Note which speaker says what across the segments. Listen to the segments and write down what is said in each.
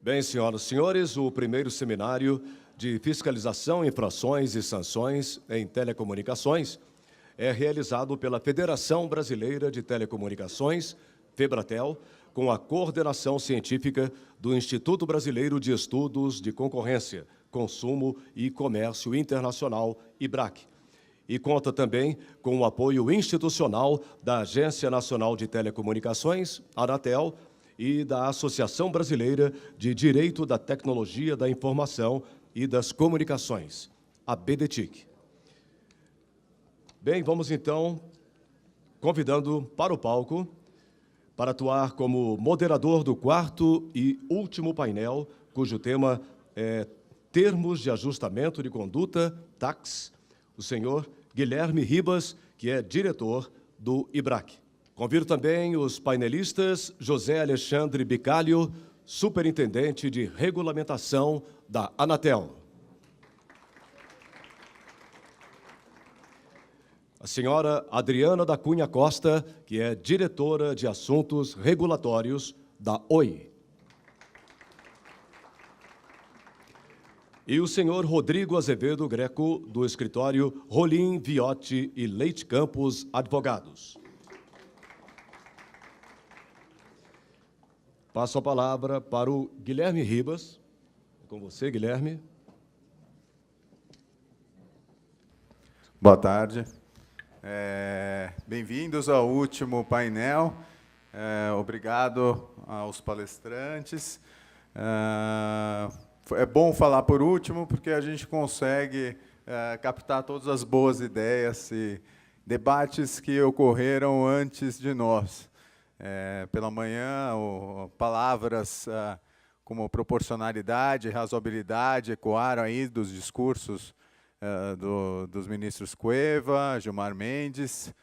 Speaker 1: Bem, senhoras e senhores, o primeiro seminário de fiscalização, infrações e sanções em telecomunicações é realizado pela Federação Brasileira de Telecomunicações, FEBRATEL, com a coordenação científica do Instituto Brasileiro de Estudos de Concorrência, Consumo e Comércio Internacional, IBRAC, e conta também com o apoio institucional da Agência Nacional de Telecomunicações, Anatel, e da Associação Brasileira de Direito da Tecnologia da Informação e das Comunicações, a BDTIC. Bem, vamos então convidando para o palco para atuar como moderador do quarto e último painel, cujo tema é Termos de Ajustamento de Conduta, TACs, o senhor Guilherme Ribas, que é diretor do IBRAC. Convido também os painelistas José Alexandre Bicalho, superintendente de regulamentação da Anatel. A senhora Adriana da Cunha Costa, que é diretora de assuntos regulatórios da Oi. E o senhor Rodrigo Azevedo Greco, do escritório Rolim, Viotti e Leite Campos Advogados. Passo a palavra para o Guilherme Ribas. Com você, Guilherme.
Speaker 2: Boa tarde. Bem-vindos ao último painel. Obrigado aos palestrantes. É bom falar por último, porque a gente consegue captar todas as boas ideias e debates que ocorreram antes de nós. Pela manhã, palavras como proporcionalidade, razoabilidade ecoaram aí dos discursos dos ministros Cueva, Gilmar Mendes.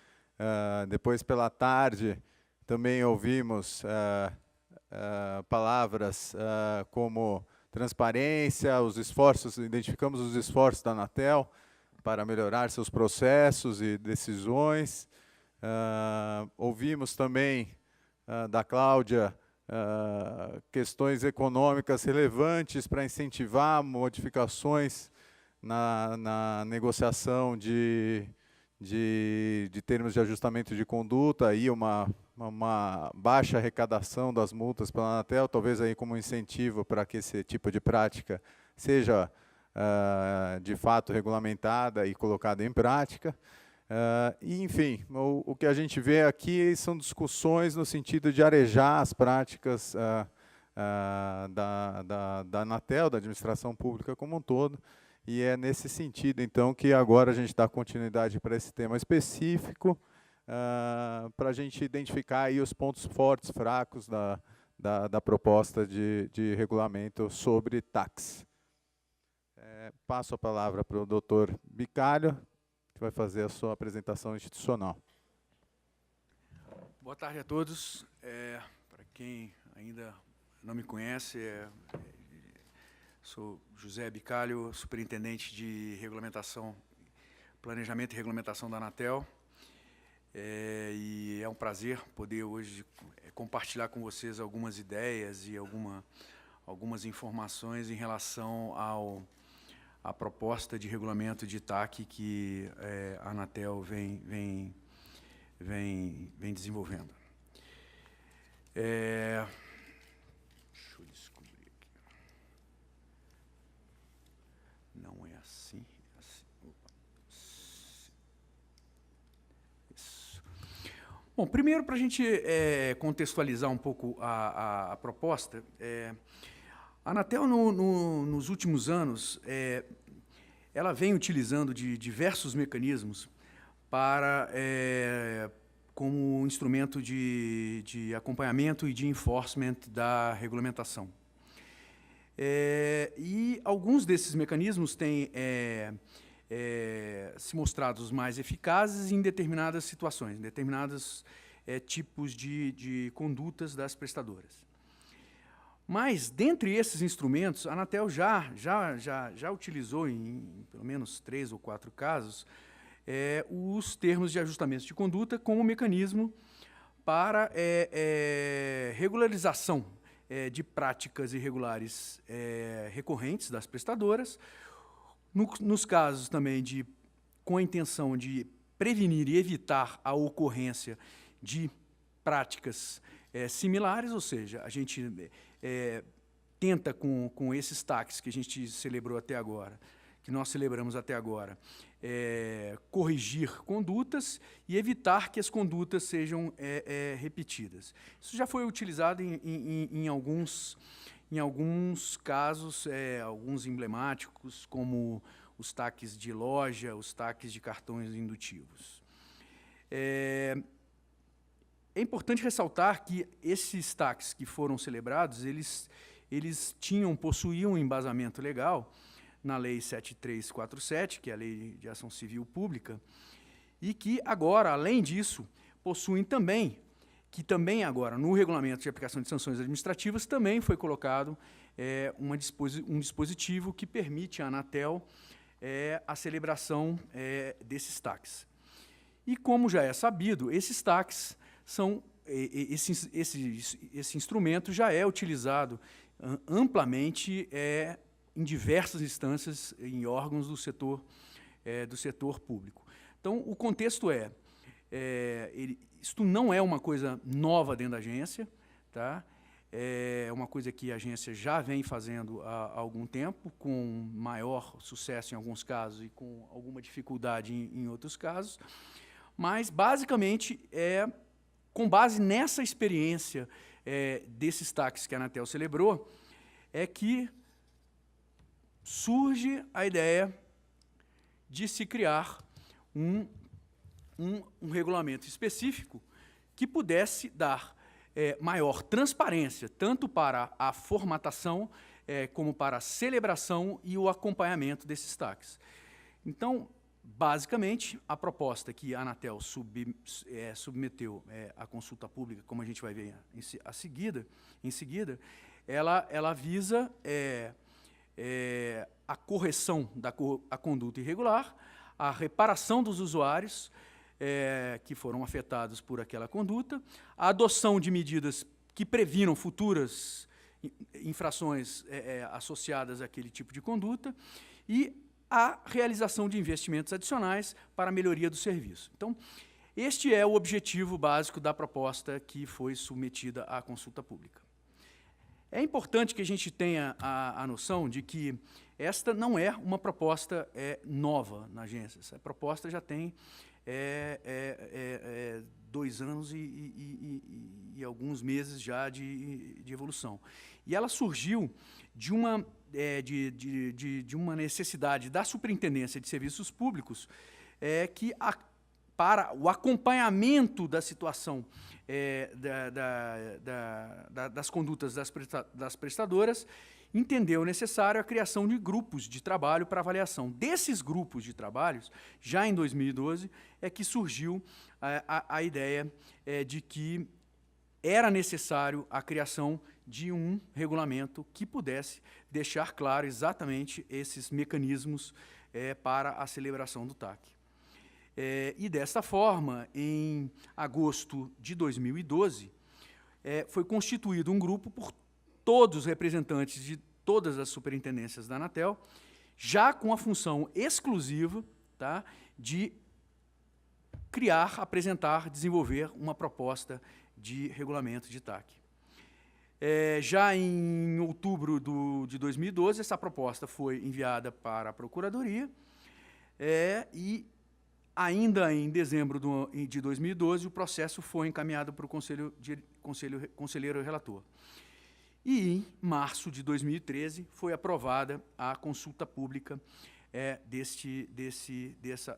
Speaker 2: Depois, pela tarde, também ouvimos palavras como transparência, os esforços, identificamos os esforços da Anatel para melhorar seus processos e decisões. Ouvimos também da Cláudia questões econômicas relevantes para incentivar modificações na negociação de termos de ajustamento de conduta e uma baixa arrecadação das multas pela Anatel, talvez aí como incentivo para que esse tipo de prática seja de fato regulamentada e colocada em prática. Enfim, o que a gente vê aqui são discussões no sentido de arejar as práticas da Anatel, da administração pública como um todo, e é nesse sentido, então, que agora a gente dá continuidade para esse tema específico, para a gente identificar aí os pontos fortes, fracos da proposta de regulamento sobre TACs. Passo a palavra para o doutor Bicalho, que vai fazer a sua apresentação institucional.
Speaker 3: Boa tarde a todos. Para quem ainda não me conhece, sou José Bicalho, superintendente de regulamentação, planejamento e regulamentação da Anatel. E é um prazer poder hoje compartilhar com vocês algumas ideias e algumas informações em relação à proposta de regulamento de TAC que a Anatel vem desenvolvendo. Deixa eu descobrir aqui. Não é assim, é assim. Opa. Isso. Bom, primeiro, para a gente contextualizar um pouco a proposta, a Anatel, nos últimos anos, ela vem utilizando de diversos mecanismos para, como instrumento de acompanhamento e de enforcement da regulamentação. E alguns desses mecanismos têm se mostrado os mais eficazes em determinadas situações, em determinados tipos de condutas das prestadoras. Mas, dentre esses instrumentos, a Anatel já utilizou, em pelo menos 3 ou 4 casos, os termos de ajustamento de conduta como mecanismo para regularização de práticas irregulares recorrentes das prestadoras, nos casos também com a intenção de prevenir e evitar a ocorrência de práticas similares, ou seja, a gente tenta, com esses TACs que a gente celebrou até agora, que nós celebramos até agora, corrigir condutas e evitar que as condutas sejam repetidas. Isso já foi utilizado em alguns casos, alguns emblemáticos, como os TACs de loja, os TACs de cartões indutivos. É importante ressaltar que esses TACs que foram celebrados, eles possuíam um embasamento legal na Lei 7347, que é a Lei de Ação Civil Pública, e que agora, além disso, possuem também, agora, no Regulamento de Aplicação de Sanções Administrativas, também foi colocado um dispositivo que permite à Anatel a celebração desses TACs. E, como já é sabido, esses TACs esse instrumento já é utilizado amplamente em diversas instâncias, em órgãos do setor público. Então, o contexto isto não é uma coisa nova dentro da agência, tá? É uma coisa que a agência já vem fazendo há algum tempo, com maior sucesso em alguns casos e com alguma dificuldade em outros casos, mas, basicamente, com base nessa experiência desses TACs que a Anatel celebrou, que surge a ideia de se criar um regulamento específico que pudesse dar maior transparência, tanto para a formatação como para a celebração e o acompanhamento desses TACs. Então, basicamente, a proposta que a Anatel submeteu à consulta pública, como a gente vai ver em seguida, ela visa a correção da conduta irregular, a reparação dos usuários que foram afetados por aquela conduta, a adoção de medidas que previnam futuras infrações associadas àquele tipo de conduta e a realização de investimentos adicionais para a melhoria do serviço. Então, este é o objetivo básico da proposta que foi submetida à consulta pública. É importante que a gente tenha a noção de que esta não é uma proposta nova na agência. Essa proposta já tem 2 anos e alguns meses já de evolução. E ela surgiu de uma necessidade da Superintendência de Serviços Públicos para o acompanhamento da situação das condutas das prestadoras, entendeu necessário a criação de grupos de trabalho para avaliação. Desses grupos de trabalhos, já em 2012, que surgiu a ideia de que era necessário a criação de um regulamento que pudesse deixar claro exatamente esses mecanismos para a celebração do TAC. E, desta forma, em agosto de 2012, foi constituído um grupo por todos os representantes de todas as superintendências da Anatel, já com a função exclusiva, tá, de criar, apresentar, desenvolver uma proposta de regulamento de TAC. Já em outubro de 2012, essa proposta foi enviada para a Procuradoria e, ainda em dezembro de 2012, o processo foi encaminhado para o conselheiro relator. E, em março de 2013, foi aprovada a consulta pública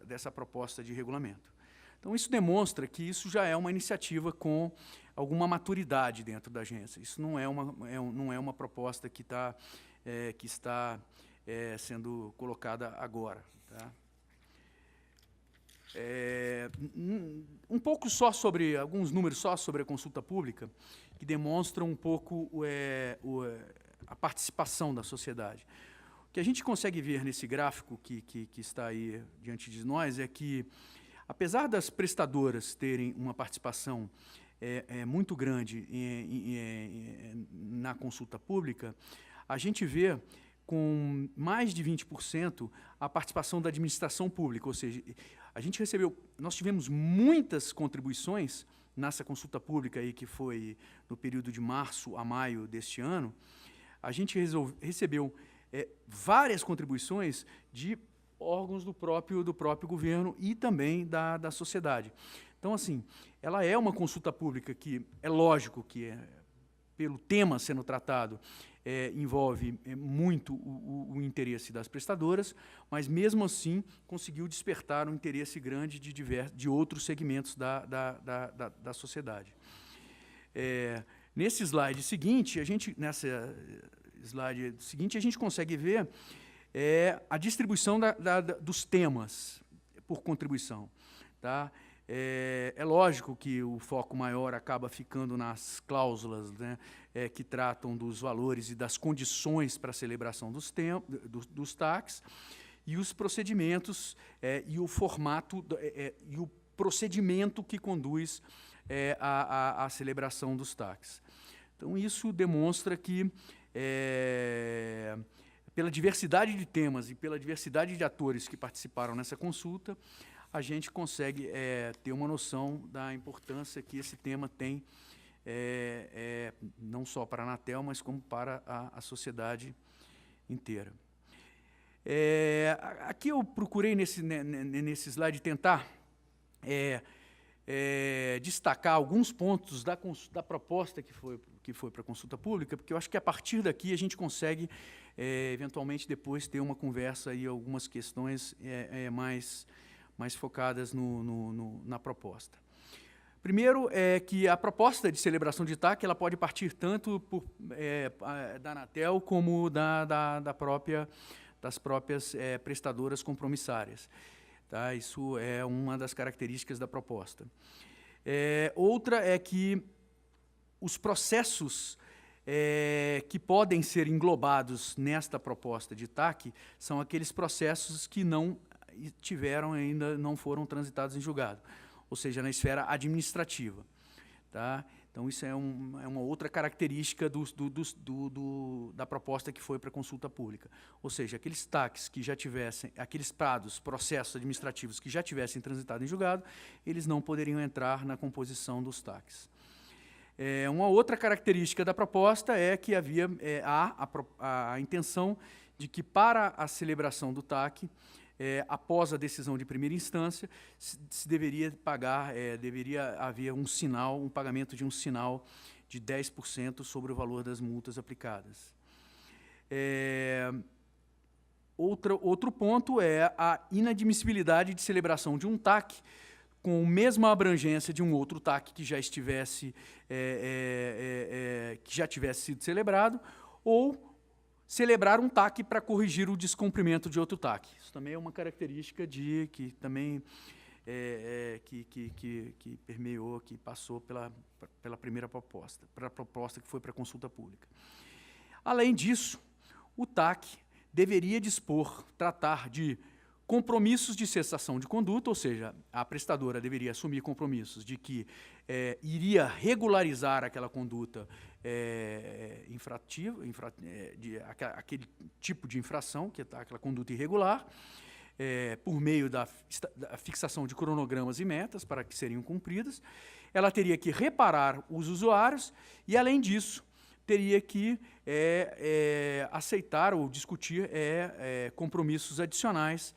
Speaker 3: dessa proposta de regulamento. Então, isso demonstra que isso já é uma iniciativa com alguma maturidade dentro da agência. Isso não é uma proposta que está sendo colocada agora. Tá? Um pouco só sobre, alguns números só sobre a consulta pública, que demonstram um pouco a participação da sociedade. O que a gente consegue ver nesse gráfico que está aí diante de nós é que, apesar das prestadoras terem uma participação muito grande na consulta pública, a gente vê com mais de 20% a participação da administração pública, ou seja, nós tivemos muitas contribuições nessa consulta pública aí, que foi no período de março a maio deste ano. A gente recebeu várias contribuições de órgãos do próprio governo e também da sociedade. Então, assim, ela é uma consulta pública que é lógico que, pelo tema sendo tratado, envolve muito o interesse das prestadoras, mas, mesmo assim, conseguiu despertar um interesse grande de outros segmentos da sociedade. Nesse slide seguinte, a gente consegue ver a distribuição dos temas por contribuição. Tá? É lógico que o foco maior acaba ficando nas cláusulas, né, que tratam dos valores e das condições para a celebração dos TACs, e os procedimentos e o formato e o procedimento que conduz à celebração dos TACs. Então, isso demonstra que, pela diversidade de temas e pela diversidade de atores que participaram nessa consulta, a gente consegue ter uma noção da importância que esse tema tem, não só para a Anatel, mas como para a sociedade inteira. Aqui eu procurei, nesse slide, tentar destacar alguns pontos da proposta que foi para a consulta pública, porque eu acho que, a partir daqui, a gente consegue, eventualmente, depois ter uma conversa e algumas questões mais focadas na proposta. Primeiro, que a proposta de celebração de TAC ela pode partir tanto da Anatel como das próprias prestadoras compromissárias. Tá? Isso é uma das características da proposta. Outra é que os processos que podem ser englobados nesta proposta de TAC são aqueles processos que não foram transitados em julgado, ou seja, na esfera administrativa. Tá? Então, isso é uma outra característica da proposta que foi para a consulta pública. Ou seja, aqueles TACs que já tivessem, aqueles processos administrativos que já tivessem transitado em julgado, eles não poderiam entrar na composição dos TACs. Uma outra característica da proposta é que há a intenção de que, para a celebração do TAC, após a decisão de primeira instância, se deveria haver um pagamento de um sinal de 10% sobre o valor das multas aplicadas. Outro ponto é a inadmissibilidade de celebração de um TAC com a mesma abrangência de um outro TAC que já tivesse sido celebrado, ou celebrar um TAC para corrigir o descumprimento de outro TAC. Isso também é uma característica que também que permeou, que passou pela primeira proposta, para a proposta que foi para a consulta pública. Além disso, o TAC deveria tratar de compromissos de cessação de conduta, ou seja, a prestadora deveria assumir compromissos de que iria regularizar aquela conduta infrativa, aquele tipo de infração, que é aquela conduta irregular, por meio da fixação de cronogramas e metas para que seriam cumpridas. Ela teria que reparar os usuários e, além disso, teria que aceitar ou discutir compromissos adicionais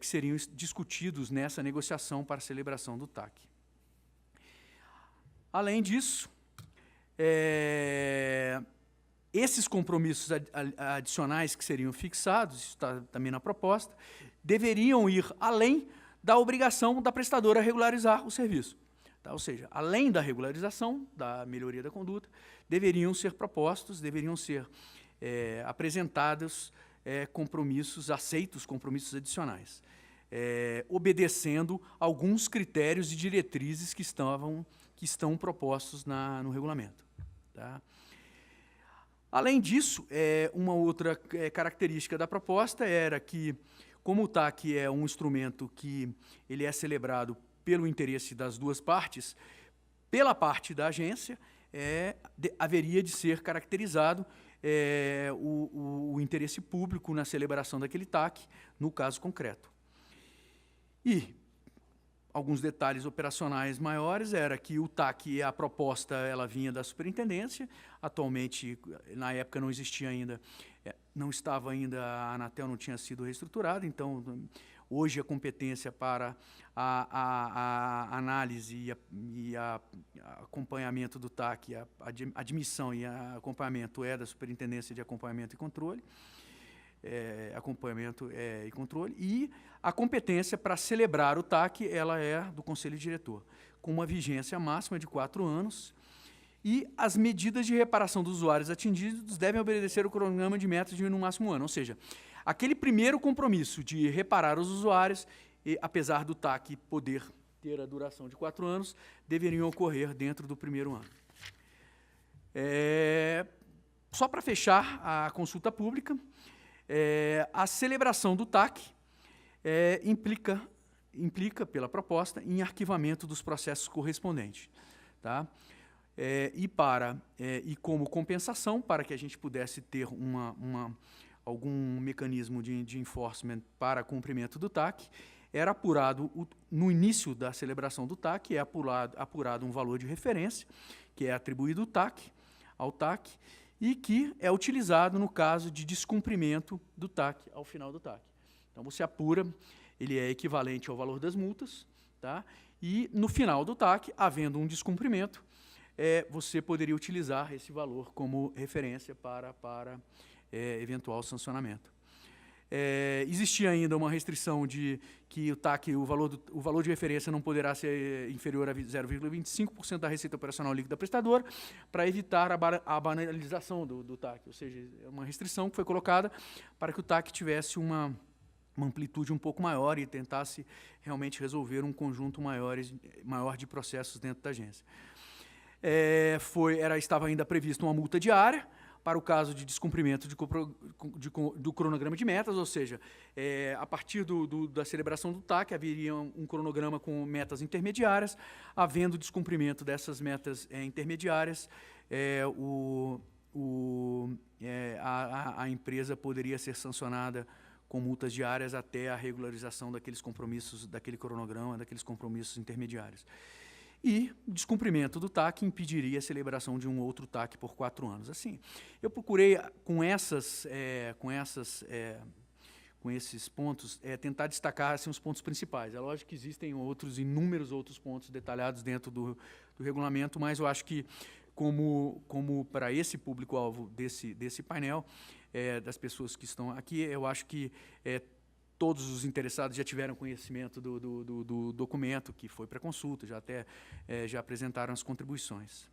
Speaker 3: que seriam discutidos nessa negociação para a celebração do TAC. Além disso, esses compromissos adicionais que seriam fixados, isso está também na proposta, deveriam ir além da obrigação da prestadora regularizar o serviço. Tá? Ou seja, além da regularização, da melhoria da conduta, deveriam ser propostos, deveriam ser apresentados compromissos adicionais, obedecendo alguns critérios e diretrizes que estão propostos no regulamento. Tá? Além disso, uma outra característica da proposta era que, como o TAC é um instrumento que ele é celebrado pelo interesse das duas partes, pela parte da agência, haveria de ser caracterizado o interesse público na celebração daquele TAC, no caso concreto. E alguns detalhes operacionais maiores era que o TAC, a proposta, ela vinha da superintendência. Atualmente, na época não existia ainda, não estava ainda, a Anatel não tinha sido reestruturada, então hoje a competência para a análise e acompanhamento do TAC, a admissão e acompanhamento é da Superintendência de Acompanhamento e Controle, e a competência para celebrar o TAC, ela é do Conselho Diretor, com uma vigência máxima de 4 anos, e as medidas de reparação dos usuários atingidos devem obedecer o cronograma de metas de no máximo um ano, ou seja, aquele primeiro compromisso de reparar os usuários, apesar do TAC poder ter a duração de 4 anos, deveriam ocorrer dentro do primeiro ano. Só para fechar a consulta pública, a celebração do TAC implica, pela proposta, em arquivamento dos processos correspondentes. Tá? E como compensação, para que a gente pudesse ter algum mecanismo de enforcement para cumprimento do TAC, era apurado, no início da celebração do TAC, apurado um valor de referência, que é atribuído ao TAC, e que é utilizado no caso de descumprimento do TAC, ao final do TAC. Então, você apura, ele é equivalente ao valor das multas, tá? E, no final do TAC, havendo um descumprimento, você poderia utilizar esse valor como referência para eventual sancionamento. Existia ainda uma restrição de que o TAC, o valor de referência não poderá ser inferior a 0,25% da receita operacional líquida da prestadora, para evitar a banalização do TAC, ou seja, é uma restrição que foi colocada para que o TAC tivesse uma amplitude um pouco maior e tentasse realmente resolver um conjunto maior de processos dentro da agência. Estava ainda previsto uma multa diária para o caso de descumprimento do cronograma de metas, ou seja, a partir da celebração do TAC, haveria um cronograma com metas intermediárias. Havendo descumprimento dessas metas intermediárias, a empresa poderia ser sancionada com multas diárias até a regularização daqueles compromissos, daquele cronograma, daqueles compromissos intermediários. E o descumprimento do TAC impediria a celebração de um outro TAC por 4 anos. Assim, eu procurei, com esses pontos, tentar destacar assim, os pontos principais. É lógico que existem inúmeros outros pontos detalhados dentro do regulamento, mas eu acho que, como para esse público-alvo desse painel, das pessoas que estão aqui, eu acho que todos os interessados já tiveram conhecimento do documento que foi para consulta, já apresentaram as contribuições.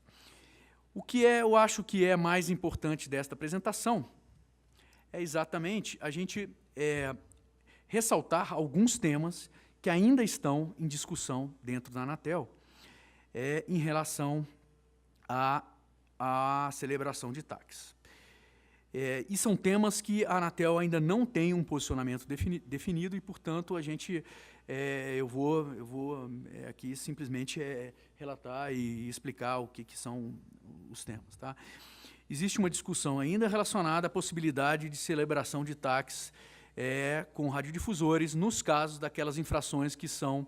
Speaker 3: O que eu acho que é mais importante desta apresentação é exatamente a gente ressaltar alguns temas que ainda estão em discussão dentro da Anatel em relação à celebração de TACs. E são temas que a Anatel ainda não tem um posicionamento definido e, portanto, eu vou aqui simplesmente relatar e explicar o que são os temas. Tá? Existe uma discussão ainda relacionada à possibilidade de celebração de TACs com radiodifusores nos casos daquelas infrações que são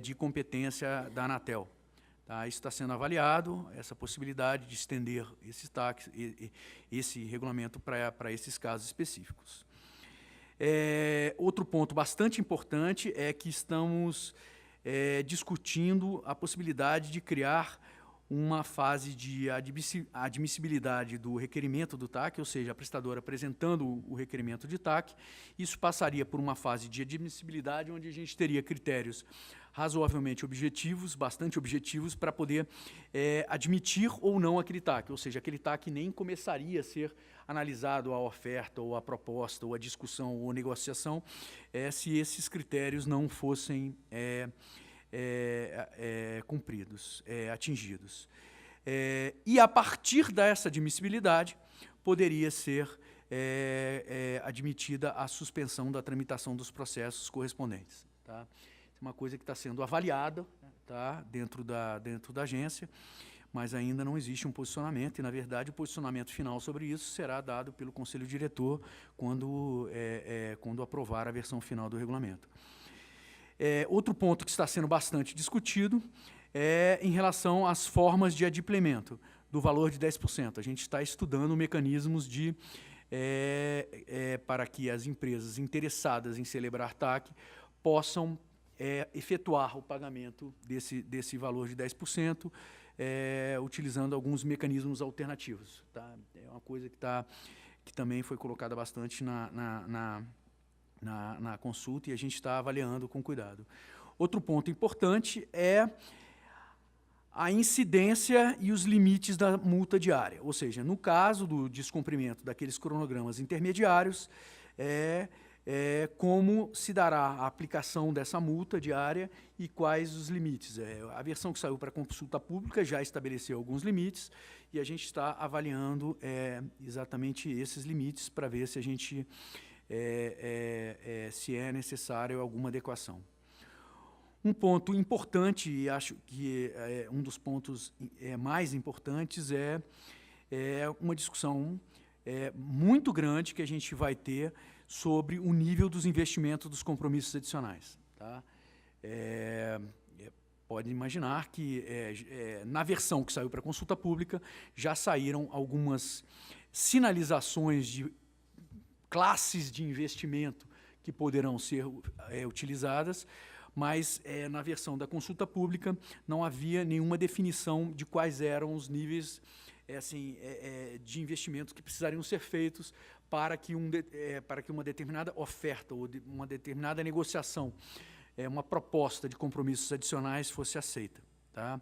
Speaker 3: de competência da Anatel. Tá, isso está sendo avaliado, essa possibilidade de estender esses TACs, esse regulamento para esses casos específicos. Outro ponto bastante importante é que estamos discutindo a possibilidade de criar uma fase de admissibilidade do requerimento do TAC, ou seja, a prestadora apresentando o requerimento de TAC. Isso passaria por uma fase de admissibilidade, onde a gente teria critérios razoavelmente objetivos, bastante objetivos, para poder admitir ou não aquele TAC, ou seja, aquele TAC nem começaria a ser analisado a oferta, ou a proposta, ou a discussão, ou a negociação, se esses critérios não fossem cumpridos, atingidos. E a partir dessa admissibilidade, poderia ser admitida a suspensão da tramitação dos processos correspondentes. Tá? Uma coisa que está sendo avaliada, tá, dentro da agência, mas ainda não existe um posicionamento, e, na verdade, o posicionamento final sobre isso será dado pelo Conselho Diretor quando aprovar a versão final do regulamento. Outro ponto que está sendo bastante discutido é em relação às formas de adimplemento do valor de 10%. A gente está estudando mecanismos para que as empresas interessadas em celebrar TAC possam efetuar o pagamento desse valor de 10%, utilizando alguns mecanismos alternativos. Tá? É uma coisa que também foi colocada bastante na consulta, e a gente está avaliando com cuidado. Outro ponto importante é a incidência e os limites da multa diária. Ou seja, no caso do descumprimento daqueles cronogramas intermediários, como se dará a aplicação dessa multa diária e quais os limites. A versão que saiu para consulta pública já estabeleceu alguns limites, e a gente está avaliando exatamente esses limites para ver se a gente se é necessário alguma adequação. Um ponto importante, e acho que um dos pontos mais importantes, é uma discussão muito grande que a gente vai ter sobre o nível dos investimentos dos compromissos adicionais. Tá? Pode imaginar que, na versão que saiu para consulta pública, já saíram algumas sinalizações de classes de investimento que poderão ser utilizadas, mas na versão da consulta pública não havia nenhuma definição de quais eram os níveis de investimentos que precisariam ser feitos para que uma determinada oferta ou uma determinada negociação, uma proposta de compromissos adicionais fosse aceita. Tá?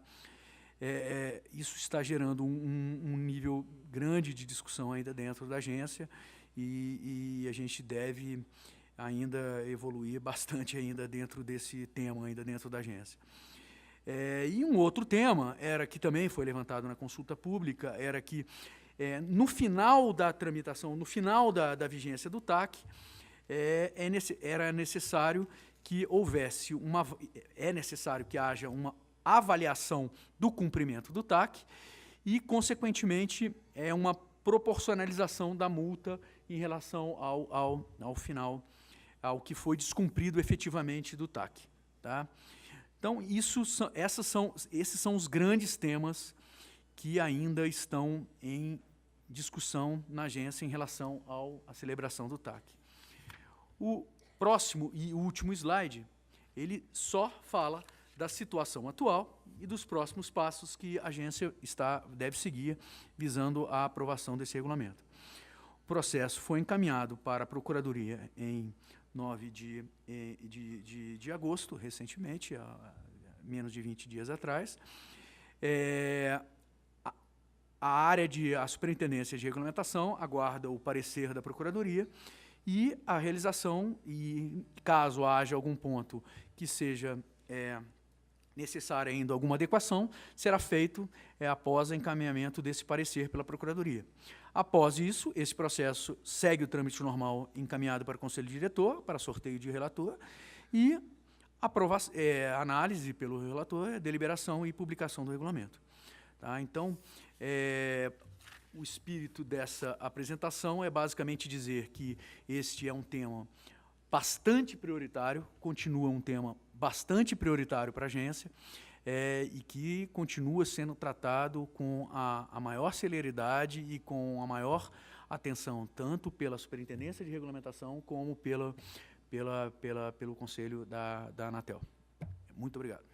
Speaker 3: Isso está gerando um nível grande de discussão ainda dentro da agência, e a gente deve ainda evoluir bastante ainda dentro desse tema, ainda dentro da agência. E um outro tema, que também foi levantado na consulta pública, era que, no final da tramitação, no final da vigência do TAC, era necessário que houvesse necessário que haja uma avaliação do cumprimento do TAC e, consequentemente, uma proporcionalização da multa em relação ao final, ao que foi descumprido efetivamente do TAC. Tá? Então, esses são os grandes temas que ainda estão em discussão na agência em relação à celebração do TAC. O próximo e último slide, ele só fala da situação atual e dos próximos passos que a agência deve seguir visando a aprovação desse regulamento. O processo foi encaminhado para a Procuradoria em 9 de agosto, recentemente, há menos de 20 dias atrás. A Superintendência de Regulamentação aguarda o parecer da Procuradoria e a realização, e caso haja algum ponto que seja necessária ainda alguma adequação, será feito após o encaminhamento desse parecer pela Procuradoria. Após isso, esse processo segue o trâmite normal encaminhado para o Conselho Diretor, para sorteio de relator, e análise pelo relator, deliberação e publicação do regulamento. Tá? Então, o espírito dessa apresentação é basicamente dizer que este é um tema bastante prioritário, continua um tema bastante prioritário para a agência, e que continua sendo tratado com a maior celeridade e com a maior atenção, tanto pela Superintendência de Regulamentação como pelo Conselho da Anatel. Muito obrigado.